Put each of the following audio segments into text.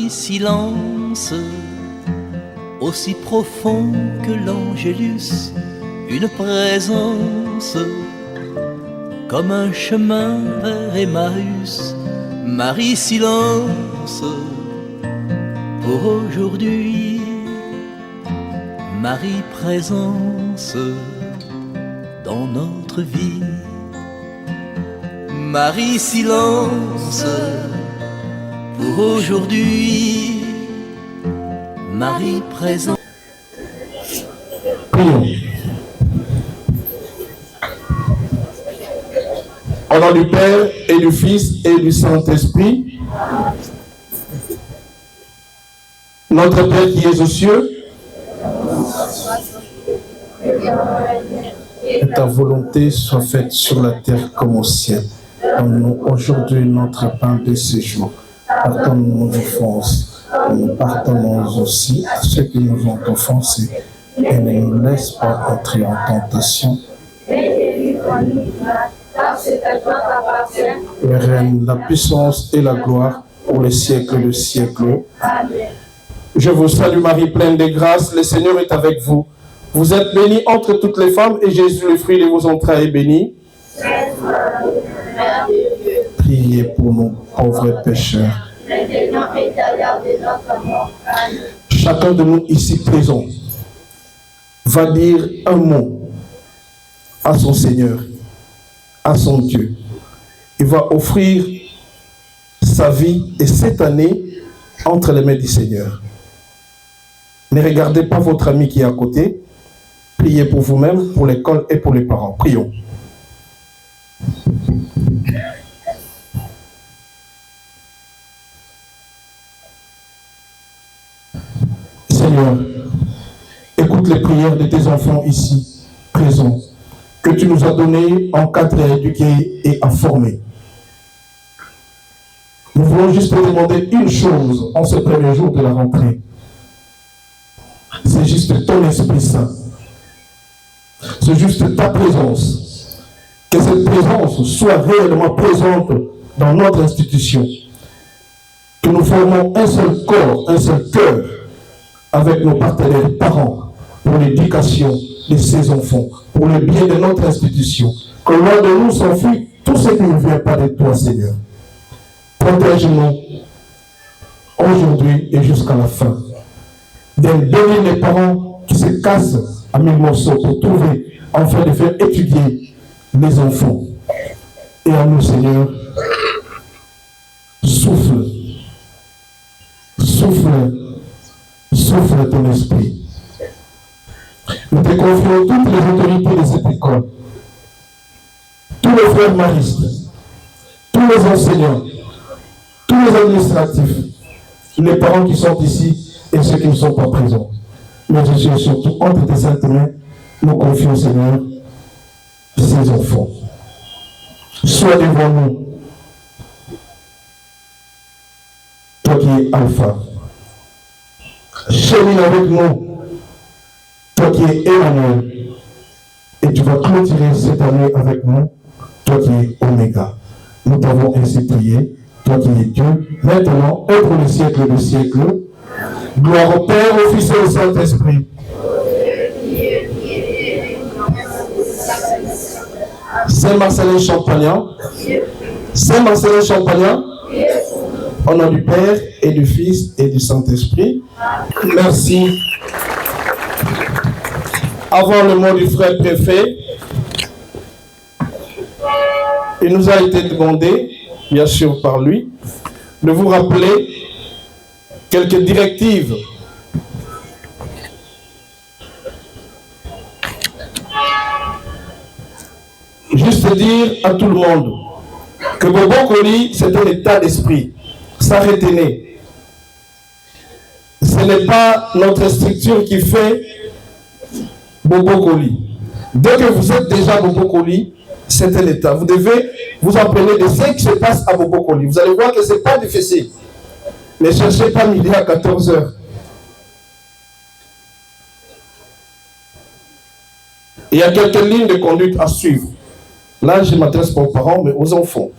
Marie, silence, aussi profond que l'Angélus, une présence, comme un chemin vers Emmaüs. Marie, silence, pour aujourd'hui. Marie, présence dans notre vie. Marie, silence, pour aujourd'hui. Marie, présence. Prions. Au nom du Père et du Fils et du Saint-Esprit, notre Père qui es aux cieux, que ta volonté soit faite sur la terre comme au ciel. Donne-nous aujourd'hui notre pain de ce jour. Pardonne-nous nos offenses. Nous pardonnons aussi à ceux qui nous ont offensés. Et ne nous laisse pas entrer en tentation. Le règne, la puissance et la gloire pour les siècles de siècles. Je vous salue Marie, pleine de grâce. Le Seigneur est avec vous. Vous êtes bénie entre toutes les femmes et Jésus, le fruit de vos entrailles, est béni. Priez pour nous, pauvres pécheurs. Chacun de nous ici présent va dire un mot à son Seigneur, à son Dieu. Il va offrir sa vie et cette année entre les mains du Seigneur. Ne regardez pas votre ami qui est à côté. Priez pour vous-même, pour l'école et pour les parents. Prions. Seigneur, écoute les prières de tes enfants ici, présents, que tu nous as donnés, encadrés, éduqués et informés. Nous voulons juste te demander une chose en ce premier jour de la rentrée. C'est juste ton Esprit Saint. C'est juste ta présence. Que cette présence soit réellement présente dans notre institution. Que nous formons un seul corps, un seul cœur avec nos partenaires parents pour l'éducation de ces enfants, pour le bien de notre institution. Que loin de nous s'enfuit tout ce qui ne vient pas de toi, Seigneur. Protège-nous aujourd'hui et jusqu'à la fin. Bénis les parents qui se cassent à 1000 morceaux pour trouver, afin de faire étudier les enfants. Et à nous, Seigneur, souffle, souffle, souffle ton esprit. Nous te confions toutes les autorités de cette école, tous les frères maristes, tous les enseignants, tous les administratifs, les parents qui sont ici et ceux qui ne sont pas présents. Mais je suis surtout entre tes saintes mains, nous confions, Seigneur, ces enfants. Sois devant nous, toi qui es Alpha. Chemine avec nous, toi qui es Emmanuel. Et tu vas clôturer cette année avec nous, toi qui es Oméga. Nous t'avons ainsi prié, toi qui es Dieu, maintenant et pour les siècles des siècles. Gloire au Père, au Fils et au Saint-Esprit. Saint-Marcellin Champagnat. Saint-Marcellin Champagnat. Au nom du Père et du Fils et du Saint-Esprit. Merci. Avant le mot du frère préfet, il nous a été demandé, bien sûr par lui, de vous rappeler quelques directives juste dire à tout le monde que Bobo Koli, c'est un état d'esprit. Ça retenez. Ce n'est pas notre structure qui fait Bobo Koli. Dès que vous êtes déjà Bobo Koli, c'est un état. Vous devez vous appeler de ce qui se passe à Bobo Koli. Vous allez voir que ce n'est pas difficile. Ne cherchez pas midi à 14 h. Il y a quelques lignes de conduite à suivre. Là, je m'adresse pas aux parents, mais aux enfants.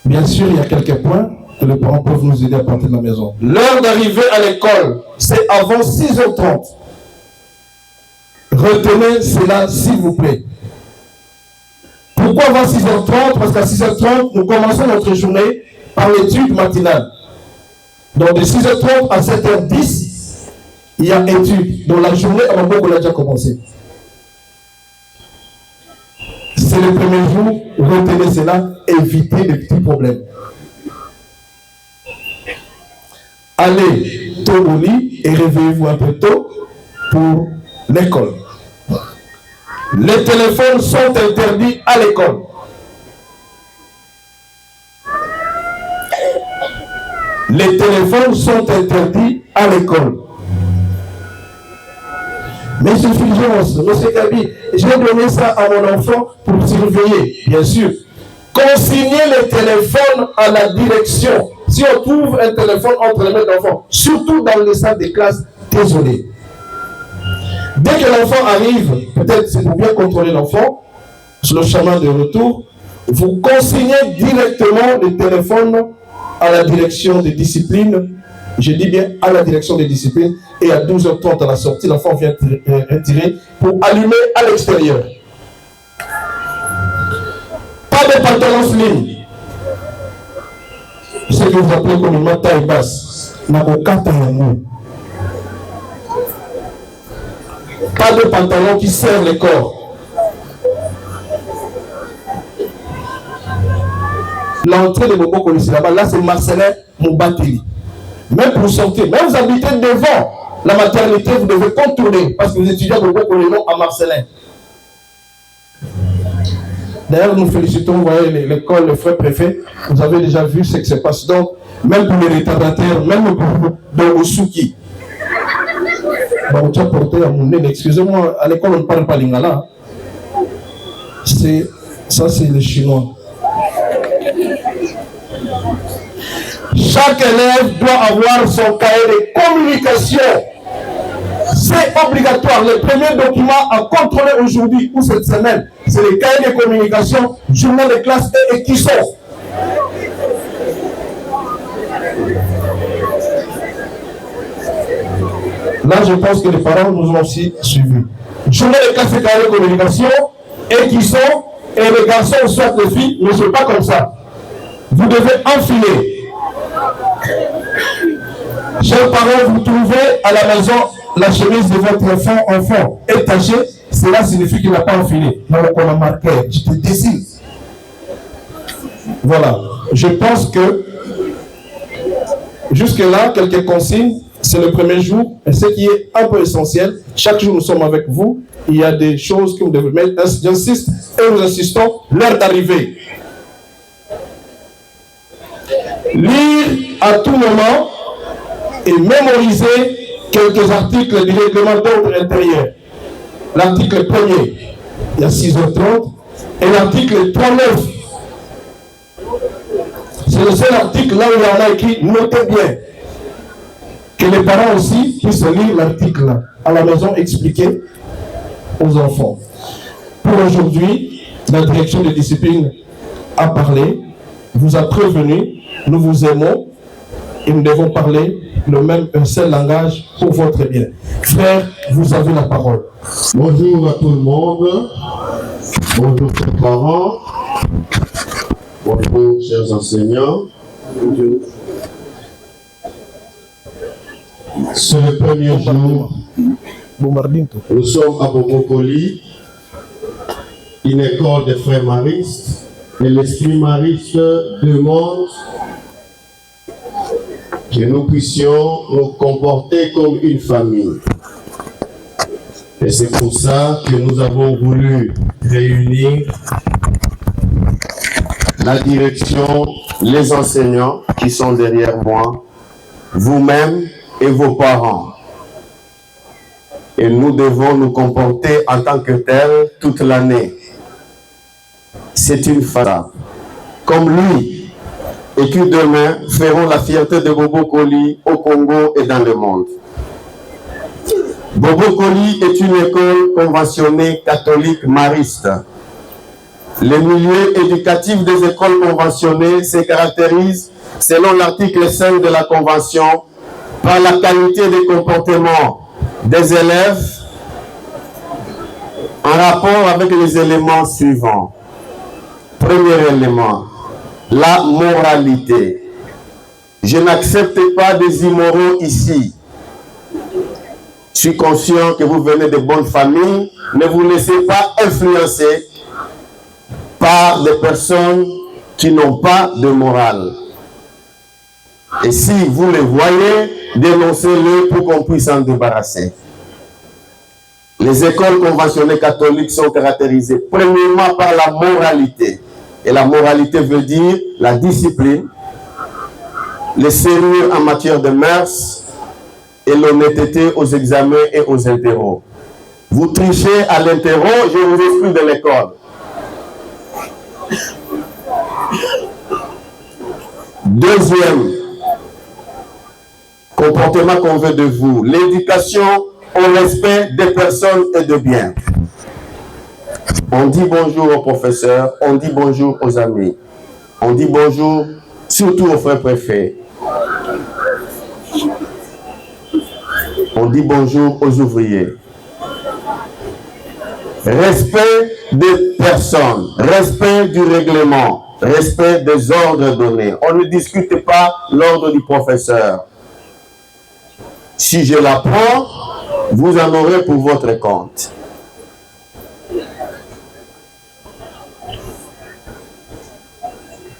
Bien sûr, il y a quelques points que les parents peuvent nous aider à partir de la maison. L'heure d'arrivée à l'école, c'est avant 6h30. Retenez cela, s'il vous plaît. Pourquoi avant 6h30? Parce qu'à 6h30, nous commençons notre journée par l'étude matinale. Donc de 6h30 à 7h10, il y a étude. Donc la journée, à Maboko, on a déjà commencé. C'est le premier jour, retenez cela, évitez les petits problèmes. Allez tôt au lit et réveillez-vous un peu tôt pour l'école. Les téléphones sont interdits à l'école. Les téléphones sont interdits à l'école. Monsieur Fulgence, monsieur Gabi, j'ai donné ça à mon enfant pour surveiller, bien sûr. Consignez les téléphones à la direction. Si on trouve un téléphone entre les mains d'enfants, surtout dans les salles de classe, désolé. Dès que l'enfant arrive, peut-être c'est pour bien contrôler l'enfant, sur le chemin de retour, vous consignez directement le téléphone à la direction des disciplines. Je dis bien à la direction des disciplines. Et à 12h30 à la sortie, l'enfant vient retirer pour allumer à l'extérieur. Pas de pantalon slim. Ce que vous appelez communément taille basse. Pas de pantalon qui serre le corps. L'entrée de Moboko ici là-bas, là c'est Marcelin Moubateli. Même pour sortir, même vous habitez devant la maternité, vous devez contourner parce que vous étudiez à Moboko le nom à Marcelin. D'ailleurs, nous félicitons, vous voyez, l'école, le frère préfet, vous avez déjà vu ce qui se passe. Donc, même pour les retardataires, même pour Osuki. Bon, tu as porté à mon nez, excusez-moi, à l'école on ne parle pas lingala. Ça c'est le chinois. Chaque élève doit avoir son cahier de communication. C'est obligatoire. Le premier document à contrôler aujourd'hui ou cette semaine, c'est le cahier de communication, journal de classe et équisson. Là, je pense que les parents nous ont aussi suivis. Journal de classe et cahier de communication, équisson, et les garçons, soit les filles, ne sont pas comme ça. Vous devez enfiler. Chers parents, vous trouvez à la maison la chemise de votre enfant est tachée, cela signifie qu'il n'a pas enfilé. Donc on a marqué, je te dessine. Voilà. Je pense que jusque-là, quelques consignes, c'est le premier jour, et ce qui est un peu essentiel, chaque jour nous sommes avec vous, il y a des choses que vous devez mettre, j'insiste, et nous insistons, l'heure d'arrivée. Lire à tout moment et mémoriser quelques articles du règlement d'ordre intérieur. L'article 1er, il y a 6h30, et l'article 39. C'est le seul article là où il y en a écrit, notez bien. Que les parents aussi puissent lire l'article là, à la maison, expliquer aux enfants. Pour aujourd'hui, la direction de discipline a parlé, vous a prévenu, nous vous aimons et nous devons parler un seul langage pour votre bien. Frère, vous avez la parole. Bonjour à tout le monde. Bonjour chers parents. Bonjour chers enseignants. Bonjour. C'est le premier jour. Nous sommes à Bobokoli, une école de frères maristes, et l'esprit mariste demande que nous puissions nous comporter comme une famille. Et c'est pour ça que nous avons voulu réunir la direction, les enseignants qui sont derrière moi, vous-même et vos parents. Et nous devons nous comporter en tant que tels toute l'année. C'est une fada. Comme lui, et qui demain feront la fierté de Bobokoli au Congo et dans le monde. Bobokoli est une école conventionnée catholique mariste. Le milieu éducatif des écoles conventionnées se caractérise selon l'article 5 de la Convention, par la qualité des comportements des élèves en rapport avec les éléments suivants. Premier élément, la moralité. Je n'accepte pas des immoraux ici. Je suis conscient que vous venez de bonnes familles. Ne vous laissez pas influencer par des personnes qui n'ont pas de morale. Et si vous les voyez, dénoncez-le pour qu'on puisse s'en débarrasser. Les écoles conventionnées catholiques sont caractérisées premièrement par la moralité. Et la moralité veut dire la discipline, le sérieux en matière de mœurs et l'honnêteté aux examens et aux interros. Vous trichez à l'interro, je vous exclue de l'école. Deuxième comportement qu'on veut de vous, l'éducation au respect des personnes et de biens. On dit bonjour aux professeurs, on dit bonjour aux amis, on dit bonjour surtout aux frères préfets. On dit bonjour aux ouvriers. Respect des personnes, respect du règlement, respect des ordres donnés. On ne discute pas l'ordre du professeur. Si je l'apprends, vous en aurez pour votre compte.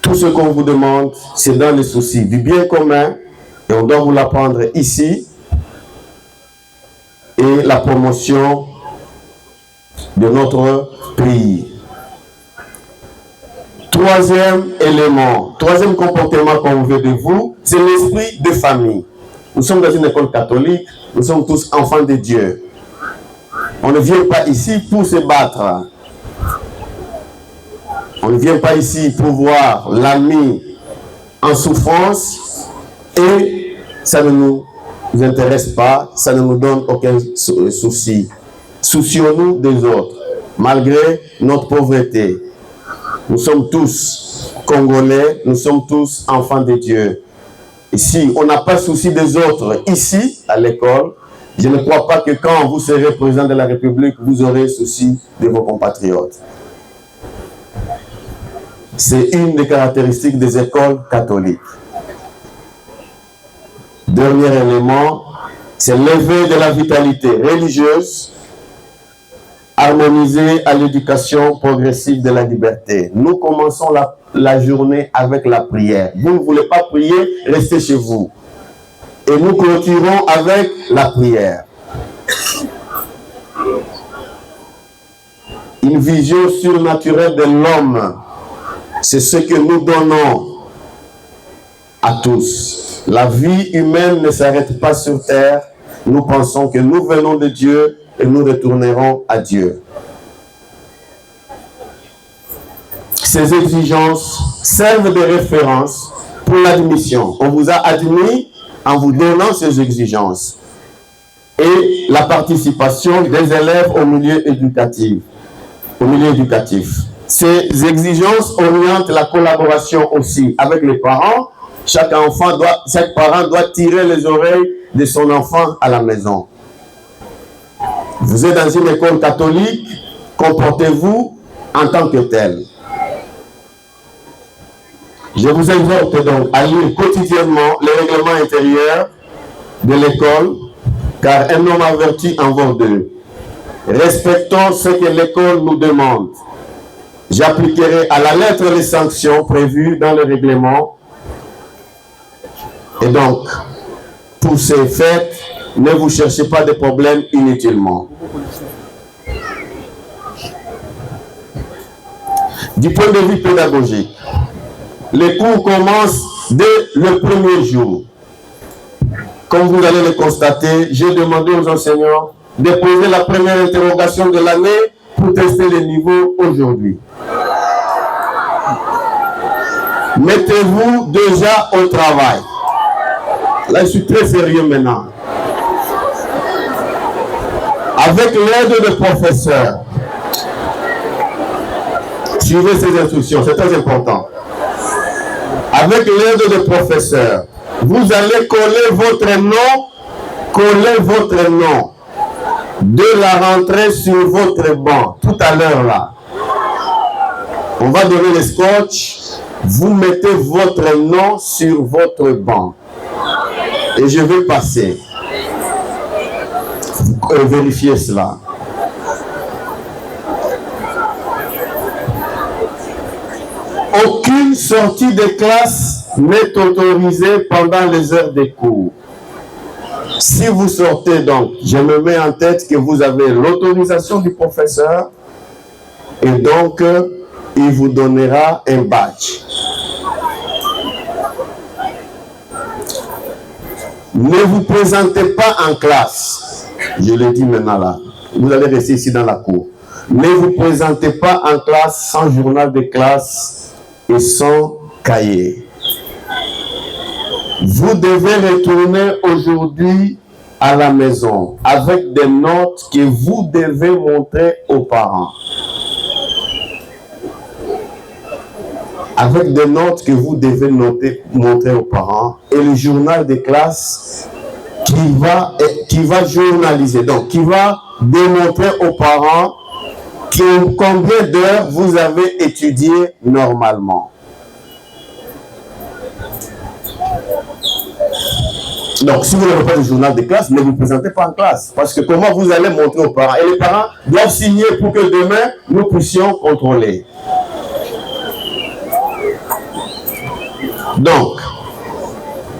Tout ce qu'on vous demande, c'est dans les soucis du bien commun, et on doit vous l'apprendre ici, et la promotion de notre pays. Troisième élément, troisième comportement qu'on veut de vous, c'est l'esprit de famille. Nous sommes dans une école catholique, nous sommes tous enfants de Dieu. On ne vient pas ici pour se battre. On ne vient pas ici pour voir l'ami en souffrance et ça ne nous intéresse pas, ça ne nous donne aucun souci. Soucions-nous des autres, malgré notre pauvreté. Nous sommes tous Congolais, nous sommes tous enfants de Dieu. Et si on n'a pas souci des autres ici, à l'école, je ne crois pas que quand vous serez président de la République, vous aurez souci de vos compatriotes. C'est une des caractéristiques des écoles catholiques. Dernier élément, c'est l'éveil de la vitalité religieuse, harmonisée à l'éducation progressive de la liberté. Nous commençons la journée avec la prière. Vous ne voulez pas prier, restez chez vous. Et nous clôturons avec la prière. Une vision surnaturelle de l'homme, c'est ce que nous donnons à tous. La vie humaine ne s'arrête pas sur terre. Nous pensons que nous venons de Dieu et nous retournerons à Dieu. Ces exigences servent de référence pour l'admission. On vous a admis en vous donnant ces exigences. Et la participation des élèves au milieu éducatif. Ces exigences orientent la collaboration aussi avec les parents. Chaque parent doit tirer les oreilles de son enfant à la maison. Vous êtes dans une école catholique, comportez-vous en tant que tel. Je vous invite donc à lire quotidiennement les règlements intérieurs de l'école, car un homme averti en vaut deux. Respectons ce que l'école nous demande. J'appliquerai à la lettre les sanctions prévues dans le règlement. Et donc, pour ces faits, ne vous cherchez pas de problèmes inutilement. Du point de vue pédagogique, les cours commencent dès le premier jour. Comme vous allez le constater, j'ai demandé aux enseignants de poser la première interrogation de l'année pour tester les niveaux aujourd'hui. Mettez-vous déjà au travail. Là, je suis très sérieux maintenant. Avec l'aide de professeurs, suivez ces instructions, c'est très important. avec l'aide de professeurs, vous allez coller votre nom de la rentrée sur votre banc, tout à l'heure là. On va donner le scotch, vous mettez votre nom sur votre banc. Et je vais passer. Vérifiez cela. Aucune sortie de classe n'est autorisée pendant les heures de cours. Si vous sortez donc, je me mets en tête que vous avez l'autorisation du professeur et donc il vous donnera un badge. Ne vous présentez pas en classe. Je le dis maintenant là. Vous allez rester ici dans la cour. Ne vous présentez pas en classe sans journal de classe et sans cahier. Vous devez retourner aujourd'hui à la maison avec des notes que vous devez montrer aux parents. Avec des notes que vous devez montrer aux parents et le journal de classe qui va journaliser, donc qui va démontrer aux parents combien d'heures vous avez étudié normalement. Donc, si vous n'avez pas de journal de classe, ne vous présentez pas en classe. Parce que comment vous allez montrer aux parents? Et les parents doivent signer pour que demain, nous puissions contrôler. Donc,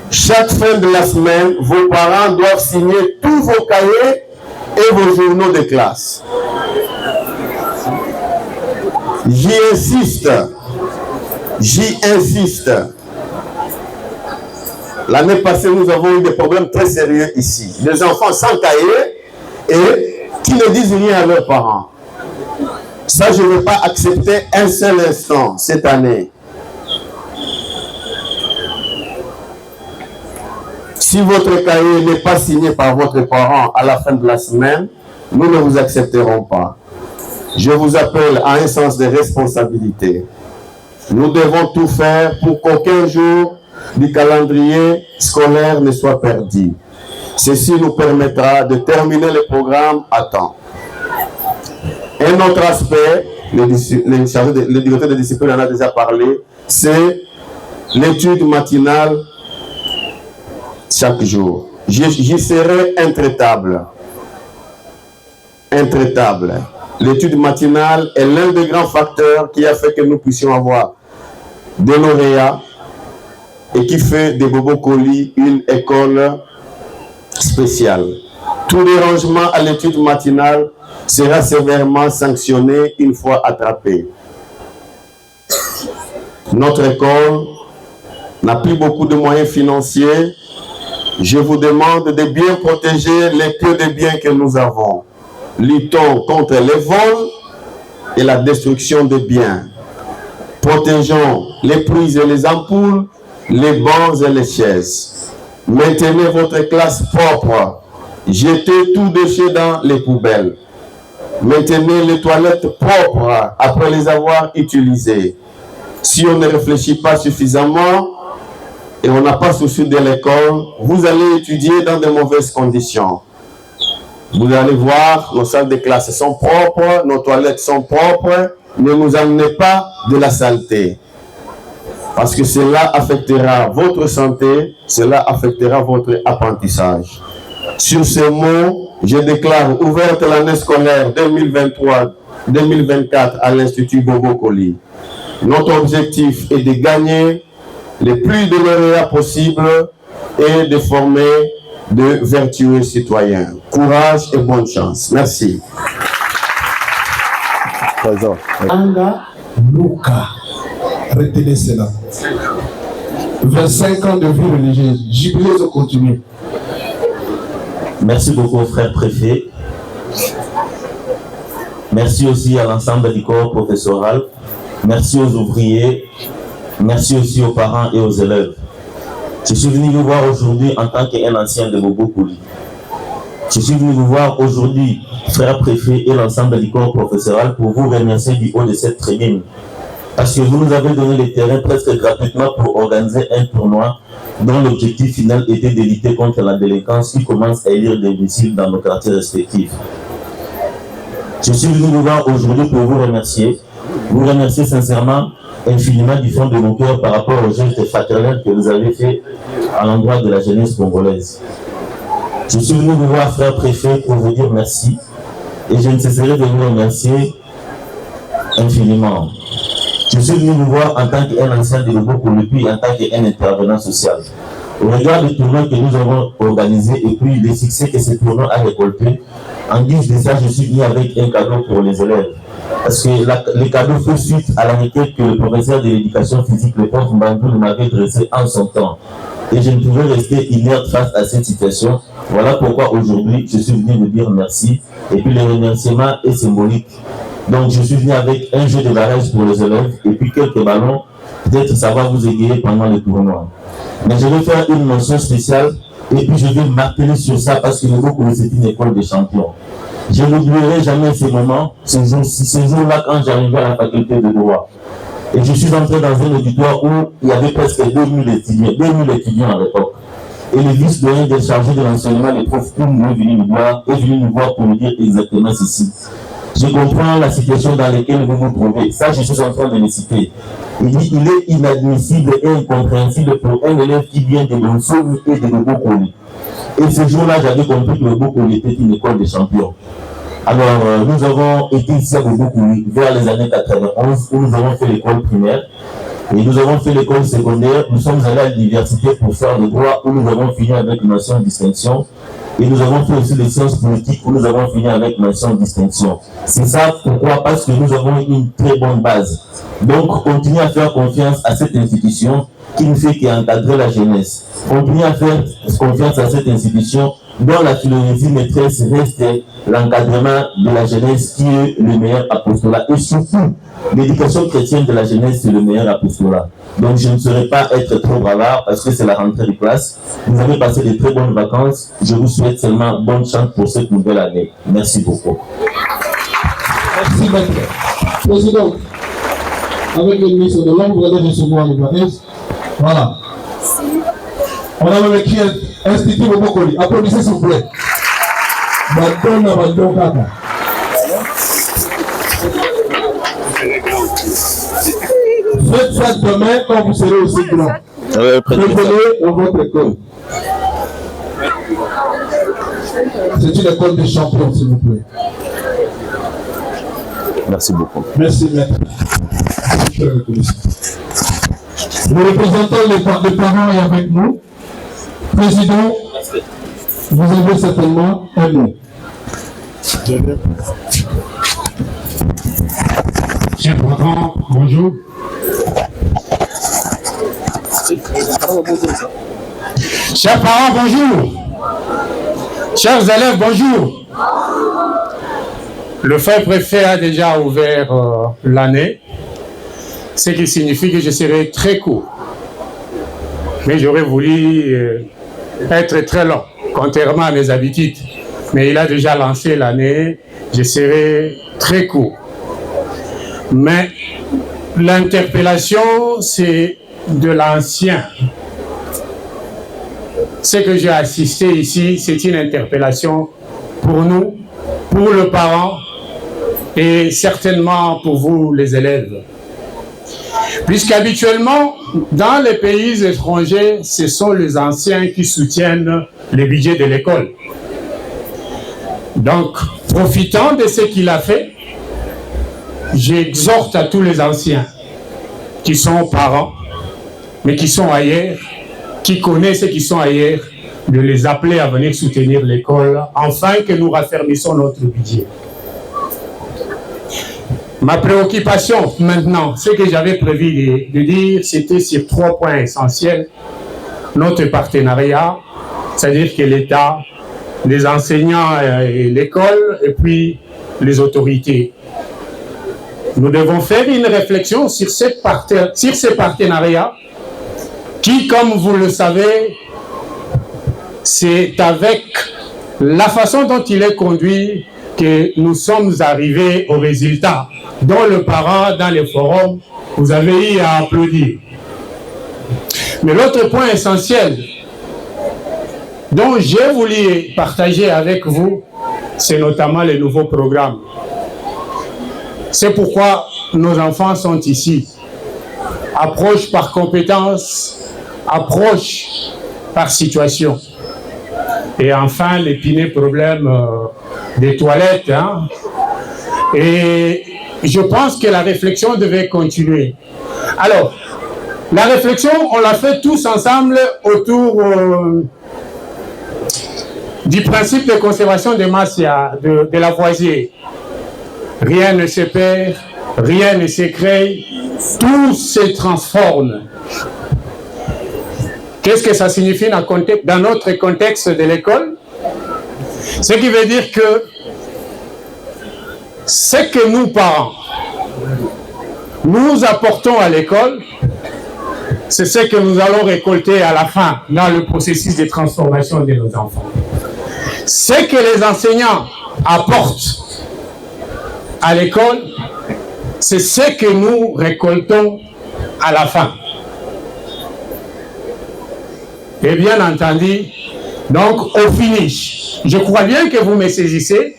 chaque fin de la semaine, vos parents doivent signer tous vos cahiers et vos journaux de classe. J'y insiste. L'année passée, nous avons eu des problèmes très sérieux ici. Des enfants sans cahier et qui ne disent rien à leurs parents. Ça, je ne vais pas accepter un seul instant cette année. Si votre cahier n'est pas signé par votre parent à la fin de la semaine, nous ne vous accepterons pas. Je vous appelle à un sens de responsabilité. Nous devons tout faire pour qu'aucun jour du calendrier scolaire ne soit perdu. Ceci nous permettra de terminer le programme à temps. Un autre aspect, le directeur de discipline en a déjà parlé, c'est l'étude matinale chaque jour. J'y serai intraitable. L'étude matinale est l'un des grands facteurs qui a fait que nous puissions avoir des lauréats et qui fait de Bobo-Koli une école spéciale. Tout dérangement à l'étude matinale sera sévèrement sanctionné une fois attrapé. Notre école n'a plus beaucoup de moyens financiers. Je vous demande de bien protéger les peu de biens que nous avons. Luttons contre les vols et la destruction des biens. Protégeons les prises et les ampoules, les bancs et les chaises. Maintenez votre classe propre. Jetez tout déchet dans les poubelles. Maintenez les toilettes propres après les avoir utilisées. Si on ne réfléchit pas suffisamment et on n'a pas souci de l'école, vous allez étudier dans de mauvaises conditions. Vous allez voir, nos salles de classe sont propres, nos toilettes sont propres. Ne nous amenez pas de la saleté. Parce que cela affectera votre santé, cela affectera votre apprentissage. Sur ces mots, je déclare ouverte l'année scolaire 2023-2024 à l'Institut Bobo-Koli. Notre objectif est de gagner le plus de lauréats possible et de former de vertueux citoyens. Courage et bonne chance. Merci. Anga Luka, retenez cela. 25 ans de vie religieuse, jubilé de continuer. Merci beaucoup, frère préfet. Merci aussi à l'ensemble du corps professoral. Merci aux ouvriers. Merci aussi aux parents et aux élèves. Je suis venu vous voir aujourd'hui en tant qu'un ancien de Bobo-Koli. Je suis venu vous voir aujourd'hui, frère préfet et l'ensemble du corps professoral, pour vous remercier du haut de cette tribune parce que vous nous avez donné les terrains presque gratuitement pour organiser un tournoi dont l'objectif final était de lutter contre la délinquance qui commence à élire des missiles dans nos quartiers respectifs. Je suis venu vous voir aujourd'hui pour vous remercier sincèrement, infiniment du fond de mon cœur par rapport au geste fraternel que vous avez fait à l'endroit de la jeunesse congolaise. Je suis venu vous voir, frère préfet, pour vous dire merci et je ne cesserai de vous remercier infiniment. Je suis venu vous voir en tant qu'un ancien de Loboko puis en tant qu'un intervenant social. Au regard du tournoi que nous avons organisé et puis le succès que ce tournoi a récolté, en guise de ça, je suis venu avec un cadeau pour les élèves. Parce que le cadeau fait suite à la requête que le professeur de l'éducation physique, le prof Mbandou, m'avait dressée en son temps. Et je ne pouvais rester inerte face à cette situation. Voilà pourquoi aujourd'hui, je suis venu vous dire merci. Et puis le remerciement est symbolique. Donc je suis venu avec un jeu de barrage pour les élèves et puis quelques ballons. Peut-être ça va vous égayer pendant le tournoi. Mais je vais faire une mention spéciale et puis je vais marteler sur ça parce que le Loboko, c'est une école de champions. Je n'oublierai jamais ces moments, ces jours-là quand j'arrivais à la faculté de droit. Et je suis entré dans un auditoire où il y avait presque 2000 étudiants à l'époque. Et le vice-doyen déchargé de l'enseignement, le prof Koum, est venu nous voir pour nous dire exactement ceci. Je comprends la situation dans laquelle vous vous trouvez. Ça, je suis en train de le citer. Il dit il est inadmissible et incompréhensible pour un élève qui vient de Bonsoum et de Loboko. Et ce jour-là, j'avais compris que Loboko était une école de champions. Alors, nous avons été ici à Loboko vers les années 91 où nous avons fait l'école primaire et nous avons fait l'école secondaire. Nous sommes allés à l'université pour faire le droit où nous avons fini avec mention distinction. Et nous avons fait aussi les sciences politiques où nous avons fini avec mention distinction. C'est ça pourquoi? Parce que nous avons une très bonne base. Donc, continuez à faire confiance à cette institution qui ne fait qu'encadrer la jeunesse. Continuez à faire confiance à cette institution dont la philosophie maîtresse reste l'encadrement de la jeunesse qui est le meilleur apostolat. Et surtout, l'éducation chrétienne de la jeunesse, c'est le meilleur apostolat. Donc je ne saurais pas être trop bavard parce que c'est la rentrée de classe. Vous avez passé de très bonnes vacances. Je vous souhaite seulement bonne chance pour cette nouvelle année. Merci beaucoup. Merci, maître. Président, avec le ministre de l'Homme, vous allez recevoir le planète. Voilà. On a même écrit Institut Loboko. Applaudissez s'il vous plaît. Badon Kaka. Faites ça demain quand vous serez aussi grand. Prévenez dans votre école. C'est une école de champions, s'il vous plaît. Merci beaucoup. Merci, maître. Le représentant des parents est avec nous. Président, vous avez certainement un mot. Chers parents, bonjour. Chers parents, bonjour. Chers élèves, bonjour. Le frère préfet a déjà ouvert l'année, ce qui signifie que je serai très court. Mais j'aurais voulu être très long, contrairement à mes habitudes. Mais il a déjà lancé l'année, je serai très court. Mais l'interpellation, c'est de l'ancien. Ce que j'ai assisté ici, c'est une interpellation pour nous, pour le parent et certainement pour vous, les élèves. Puisqu'habituellement, dans les pays étrangers, ce sont les anciens qui soutiennent le budget de l'école. Donc, profitant de ce qu'il a fait, j'exhorte à tous les anciens qui sont parents, mais qui sont ailleurs, qui connaissent et qui sont ailleurs, de les appeler à venir soutenir l'école, afin que nous raffermissons notre budget. Ma préoccupation maintenant, ce que j'avais prévu de dire, c'était sur 3 points essentiels. Notre partenariat, c'est-à-dire que l'État, les enseignants et l'école, et puis les autorités. Nous devons faire une réflexion sur ces partenariats qui, comme vous le savez, c'est avec la façon dont il est conduit que nous sommes arrivés au résultat dont le parent, dans les forums, vous avez eu à applaudir. Mais l'autre point essentiel dont j'ai voulu partager avec vous, c'est notamment les nouveaux programmes. C'est pourquoi nos enfants sont ici. Approche par compétence, approche par situation. Et enfin, l'épineux problème des toilettes. Hein. Et je pense que la réflexion devait continuer. Alors, la réflexion, on l'a fait tous ensemble autour du principe de conservation des masses de Lavoisier. Rien ne se perd, rien ne se crée, tout se transforme. Qu'est-ce que ça signifie dans notre contexte de l'école? Ce qui veut dire que ce que nous, parents, nous apportons à l'école, c'est ce que nous allons récolter à la fin dans le processus de transformation de nos enfants. Ce que les enseignants apportent à l'école, c'est ce que nous récoltons à la fin. Et bien entendu, donc au finish, je crois bien que vous me saisissez.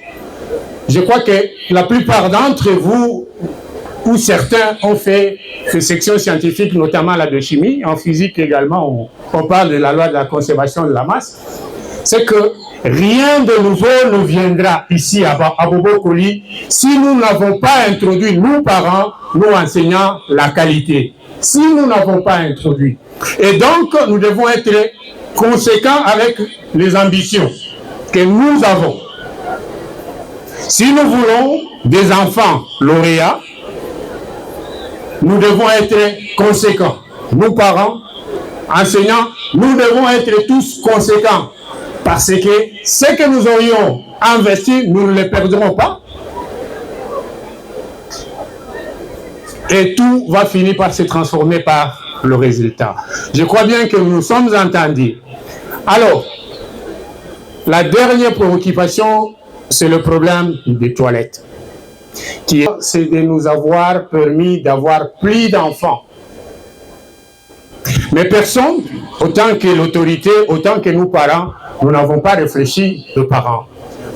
Je crois que la plupart d'entre vous, ou certains, ont fait des sections scientifiques, notamment la de chimie, en physique également, on parle de la loi de la conservation de la masse. C'est que rien de nouveau ne viendra ici à Bobo-Kouli si nous n'avons pas introduit, nous parents, nous enseignants, la qualité. Si nous n'avons pas introduit. Et donc, nous devons être conséquents avec les ambitions que nous avons. Si nous voulons des enfants lauréats, nous devons être conséquents. Nous, parents, enseignants, nous devons être tous conséquents. Parce que ce que nous aurions investi, nous ne le perdrons pas. Et tout va finir par se transformer par le résultat. Je crois bien que nous nous sommes entendus. Alors, la dernière préoccupation, c'est le problème des toilettes. C'est de nous avoir permis d'avoir plus d'enfants. Mais personne, autant que l'autorité, autant que nous parents, nous n'avons pas réfléchi de parents.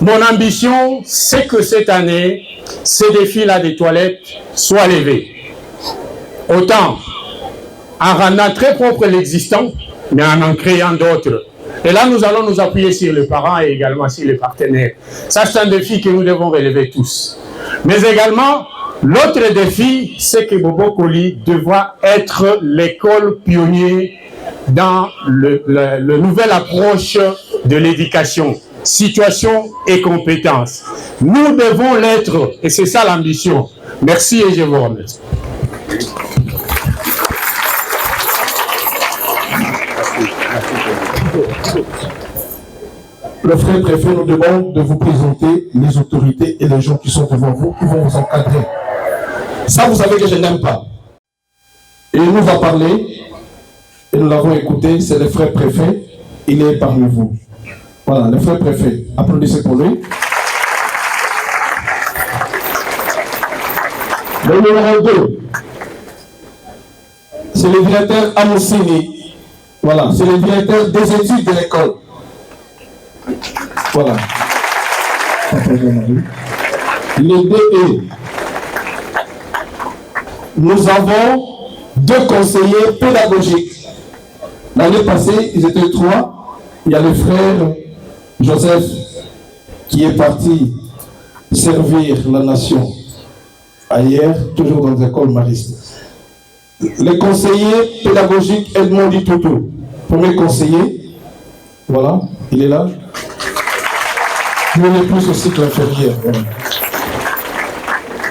Mon ambition, c'est que cette année, ces défis-là des toilettes soient levés. Autant en rendant très propre l'existant, mais en créant d'autres. Et là, nous allons nous appuyer sur les parents et également sur les partenaires. Ça, c'est un défi que nous devons relever tous. Mais également, l'autre défi, c'est que Bobo-Kouli devra être l'école pionnière dans la nouvelle approche de l'éducation, situation et compétences. Nous devons l'être, et c'est ça l'ambition. Merci et je vous remercie. Le frère préfet nous demande de vous présenter les autorités et les gens qui sont devant vous, qui vont vous encadrer. Ça, vous savez que je n'aime pas. Et il nous va parler, et nous l'avons écouté, c'est le frère préfet, il est parmi vous. Voilà, le frère préfet, applaudissez pour lui. Le numéro 2, c'est le directeur Amoussini. Voilà, c'est le directeur des études de l'école. Voilà. Le DE. Nous avons 2 conseillers pédagogiques. L'année passée, ils étaient 3. Il y a le frère Joseph qui est parti servir la nation ailleurs, toujours dans l'école mariste. Le conseiller pédagogique Edmond Ditoutou, premier conseiller, voilà, il est là. Il est plus au cycle inférieur. Voilà.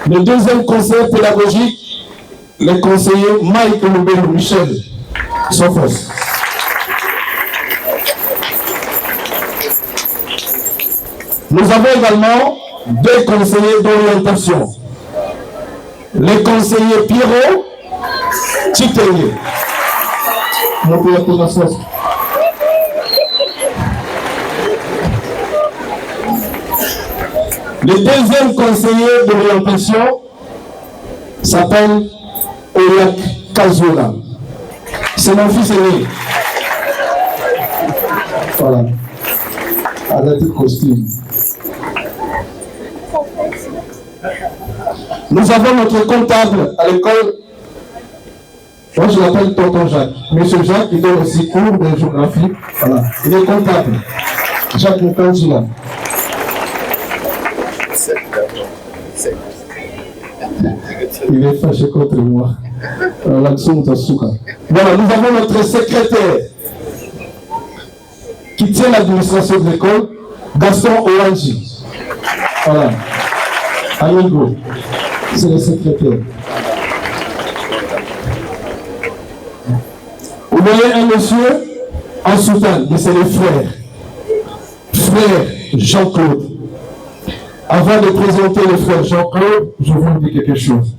Le deuxième conseiller pédagogique, le conseiller Mike Loubelou Michel Sofos. Nous avons également 2 conseillers d'orientation. Le conseiller Pierrot Chitenge. Le deuxième conseiller d'orientation s'appelle Oyak Kazola. C'est mon fils aîné. Voilà. Avec le costume. Nous avons notre comptable à l'école. Moi, je l'appelle Tonton Jacques. Monsieur Jacques, il donne aussi cours de géographie. Voilà. Il est comptable. Jacques Moukanjila. Il est fâché contre moi. Voilà, nous avons notre secrétaire qui tient l'administration de l'école, Gaston Owanji. Voilà. Amigo, c'est le secrétaire. Vous voyez un monsieur en soutane, mais c'est le frère. Frère Jean-Claude. Avant de présenter le frère Jean-Claude, je vous dis quelque chose.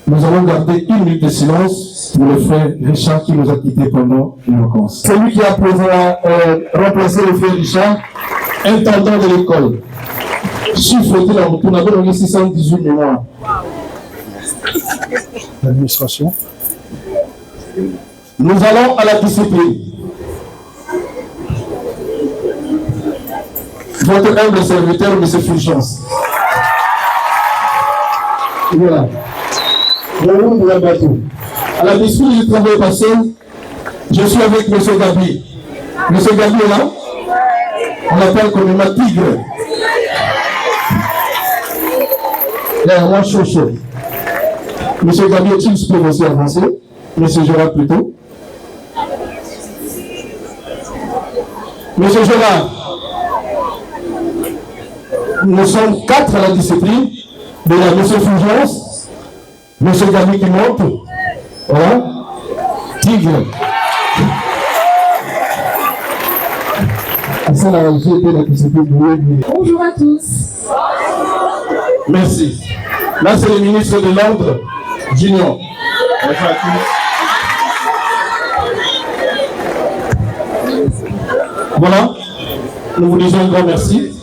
Nous allons garder 1 minute de silence pour le frère Richard qui nous a quittés pendant les vacances. C'est lui qui a remplacé le frère Richard, intendant de l'école. Chiffre de la route, on avait donné 618 mémoires. L'administration. Nous allons à la discipline. Votre humble serviteur, M. Fulgence. Voilà. À la discipline du travail passé, je suis avec M. Gabi. M. Gabi est là. On l'appelle comme un tigre. Là, moi, chaud. M. Gabi est-il peut aussi avancer? M. Gérard plutôt. M. Gérard. Nous sommes 4 à la discipline. De la M. Fulgence, M. Gabi qui monte. Voilà. Tigre. Bonjour à tous. Merci. Là, c'est le ministre de l'Ordre, Junior. Bonjour à tous. Voilà. Nous vous disons un grand merci.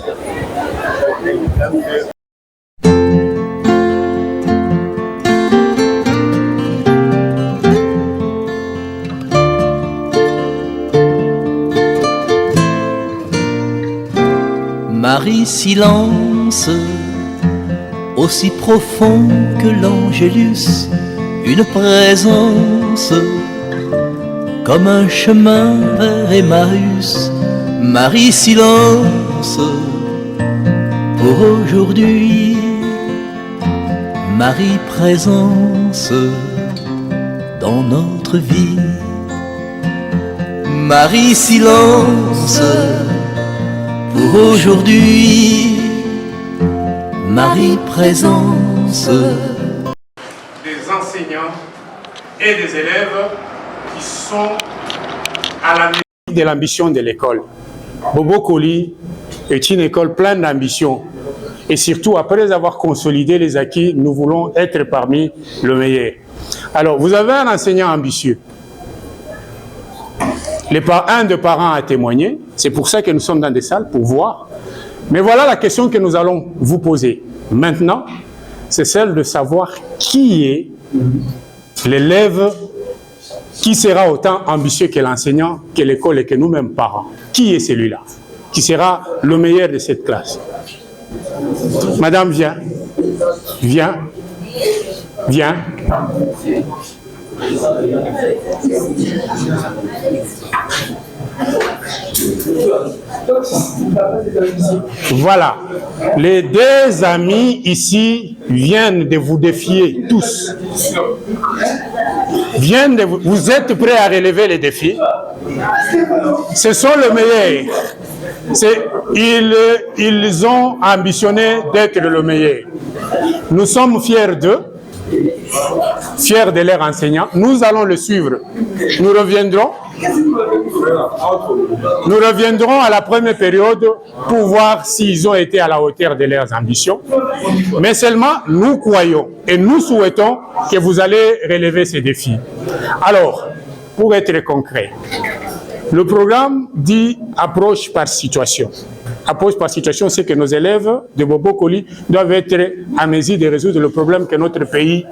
Marie, silence, aussi profond que l'Angélus, une présence, comme un chemin vers Emmaüs. Marie, silence, pour aujourd'hui. Marie, présence, dans notre vie. Marie, silence, pour aujourd'hui, Marie présence. Des enseignants et des élèves qui sont à la limite de l'ambition de l'école. Bobo Koli est une école pleine d'ambition. Et surtout, après avoir consolidé les acquis, nous voulons être parmi le meilleur. Alors, vous avez un enseignant ambitieux. Un des parents a témoigné, c'est pour ça que nous sommes dans des salles, pour voir. Mais voilà la question que nous allons vous poser. Maintenant, c'est celle de savoir qui est l'élève qui sera autant ambitieux que l'enseignant, que l'école et que nous-mêmes parents. Qui est celui-là qui sera le meilleur de cette classe? Madame, viens. Viens. Viens. Voilà, les deux amis ici viennent de vous défier tous. Vous êtes prêts à relever les défis? Ce sont les meilleurs. Ils ont ambitionné d'être le meilleur. Nous sommes fiers d'eux. Fiers de leur enseignant, nous allons le suivre. Nous reviendrons à la première période pour voir s'ils ont été à la hauteur de leurs ambitions. Mais seulement, nous croyons et nous souhaitons que vous allez relever ces défis. Alors, pour être concret, le programme dit approche par situation. pose par situation, c'est que nos élèves de Bobokoli doivent être à mesure de résoudre le problème que notre pays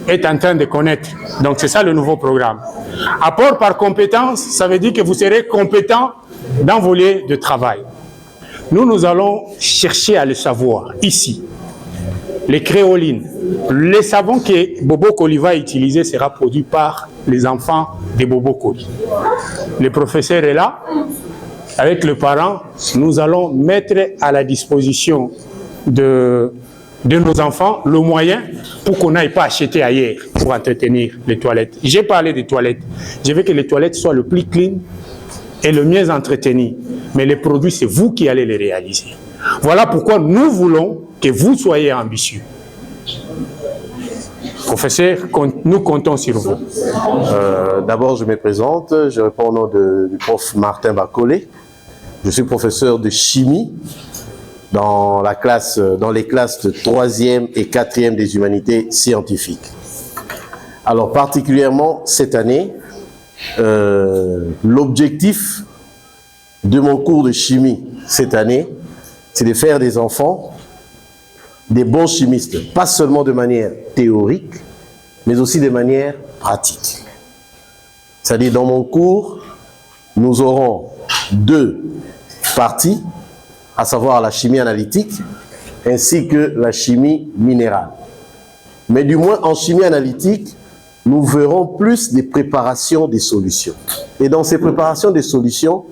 est en train de connaître. Donc c'est ça le nouveau programme. Apport par compétence, ça veut dire que vous serez compétent dans vos lieux de travail. Nous allons chercher à le savoir ici. Les créolines, le savon que Bobokoli va utiliser sera produit par les enfants de Bobokoli. Le professeur est là. Avec les parents, nous allons mettre à la disposition de nos enfants le moyen pour qu'on n'aille pas acheter ailleurs pour entretenir les toilettes. J'ai parlé des toilettes. Je veux que les toilettes soient le plus clean et le mieux entretenues. Mais les produits, c'est vous qui allez les réaliser. Voilà pourquoi nous voulons que vous soyez ambitieux. Professeur, nous comptons sur vous. D'abord, je me présente. Je réponds au nom du prof Martin Bacolé. Je suis professeur de chimie dans les classes de 3e et 4e des humanités scientifiques. Alors, particulièrement cette année, l'objectif de mon cours de chimie cette année, c'est de faire des enfants des bons chimistes, pas seulement de manière théorique, mais aussi de manière pratique. C'est-à-dire, dans mon cours, nous aurons 2 parties, à savoir la chimie analytique ainsi que la chimie minérale. Mais du moins, en chimie analytique, nous verrons plus des préparations des solutions. Et dans ces préparations des solutions,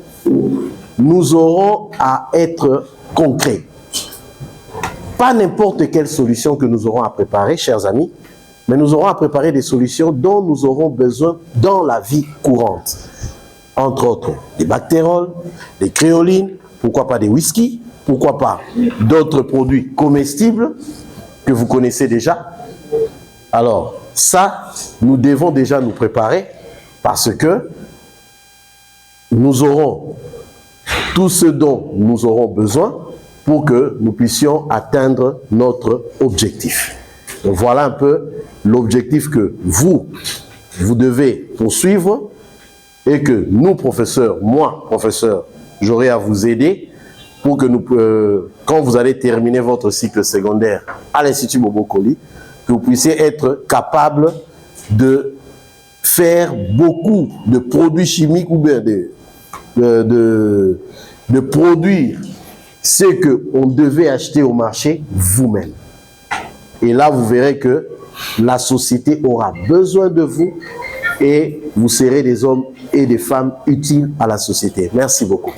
nous aurons à être concrets. Pas n'importe quelle solution que nous aurons à préparer, chers amis, mais nous aurons à préparer des solutions dont nous aurons besoin dans la vie courante. Entre autres, des bactéroles, des créolines, pourquoi pas des whisky, pourquoi pas d'autres produits comestibles que vous connaissez déjà. Alors, ça, nous devons déjà nous préparer parce que nous aurons tout ce dont nous aurons besoin pour que nous puissions atteindre notre objectif. Donc voilà un peu l'objectif que vous devez poursuivre et que nous, professeurs, moi, professeur, j'aurai à vous aider pour que quand vous allez terminer votre cycle secondaire à l'Institut Bobokoli, que vous puissiez être capable de faire beaucoup de produits chimiques ou bien de produire ce qu'on devait acheter au marché vous-même. Et là, vous verrez que la société aura besoin de vous et vous serez des hommes et des femmes utiles à la société. Merci beaucoup.